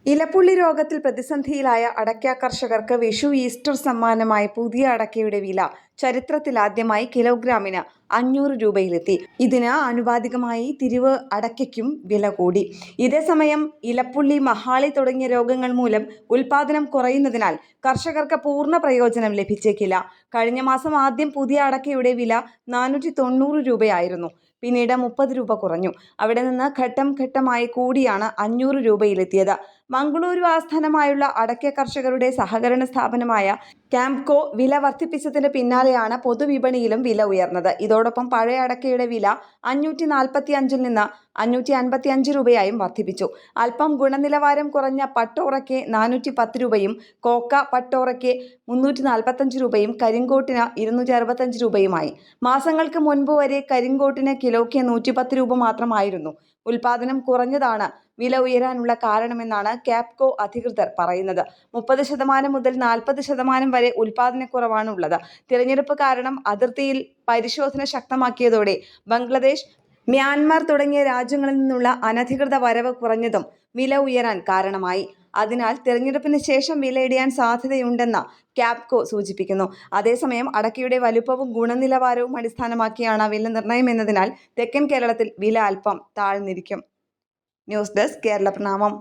ഇലപ്പുള്ളി രോഗത്തിൽ പ്രതിസന്ധിയിലായ അടയ്ക്ക കർഷകർക്ക് വിഷു ഈസ്റ്റർ സമ്മാനമായി പുതിയ അടയ്ക്കയുടെ വില ചരിത്രത്തിലാദ്യമായി കിലോഗ്രാമിന് 500 രൂപയിലെത്തി. ഇതിന് ആനുപാതികമായി തിരുവ് അടയ്ക്കയ്ക്കും വില കൂടി. ഇതേസമയം ഇലപ്പുള്ളി, മഹാളി തുടങ്ങിയ രോഗങ്ങൾ മൂലം ഉൽപാദനം കുറയുന്നതിനാൽ കർഷകർക്ക് പൂർണ്ണ പ്രയോജനം ലഭിച്ചേക്കില്ല. കഴിഞ്ഞ മാസം ആദ്യം പുതിയ അടയ്ക്കയുടെ വില 490 രൂപയായിരുന്നു. പിന്നീട് 30 രൂപ കുറഞ്ഞു. അവിടെ നിന്ന് ഘട്ടം ഘട്ടമായി കൂടിയാണ് 500 രൂപയിലെത്തിയത്. മംഗളൂരു ആസ്ഥാനമായുള്ള അടയ്ക്ക കർഷകരുടെ സഹകരണ സ്ഥാപനമായ ക്യാംപ്കോ വില വർദ്ധിപ്പിച്ചതിന് പിന്നാലെയാണ് പൊതുവിപണിയിലും വില ഉയർന്നത്. ഇതോടൊപ്പം പഴയ അടയ്ക്കയുടെ വില 545 നിന്ന് 555 രൂപയായും വർദ്ധിപ്പിച്ചു. അല്പം ഗുണനിലവാരം കുറഞ്ഞ പട്ടോറയ്ക്ക് 410 രൂപയും കോക്ക പട്ടോറയ്ക്ക് 345 രൂപയും കരിങ്കോട്ടിന് 265 രൂപയുമായി. മാസങ്ങൾക്ക് മുൻപ് വരെ കരിങ്കോട്ടിന് കിലോയ്ക്ക് 110 രൂപ മാത്രമായിരുന്നു. ഉൽപാദനം കുറഞ്ഞതാണ് വില ഉയരാനുള്ള കാരണമെന്നാണ് ക്യാപ്കോ അധികൃതർ പറയുന്നത്. 30% മുതൽ 40% വരെ ഉൽപാദനക്കുറവാണ് ഉള്ളത്. തിരഞ്ഞെടുപ്പ് കാരണം അതിർത്തിയിൽ പരിശോധന ശക്തമാക്കിയതോടെ ബംഗ്ലാദേശ്, മ്യാൻമാർ തുടങ്ങിയ രാജ്യങ്ങളിൽ നിന്നുള്ള അനധികൃത വരവ് കുറഞ്ഞതും വില ഉയരാൻ കാരണമായി. അതിനാൽ തിരഞ്ഞെടുപ്പിന് ശേഷം വില ഇടിയാൻ സാധ്യതയുണ്ടെന്ന് ക്യാപ്കോ സൂചിപ്പിക്കുന്നു. അതേസമയം അടയ്ക്കയുടെ വലുപ്പവും ഗുണനിലവാരവും അടിസ്ഥാനമാക്കിയാണ് വില നിർണ്ണയം എന്നതിനാൽ തെക്കൻ കേരളത്തിൽ വില അല്പം താഴ്ന്നിരിക്കും. ന്യൂസ് ഡെസ്ക് കേരള പ്രണാമം.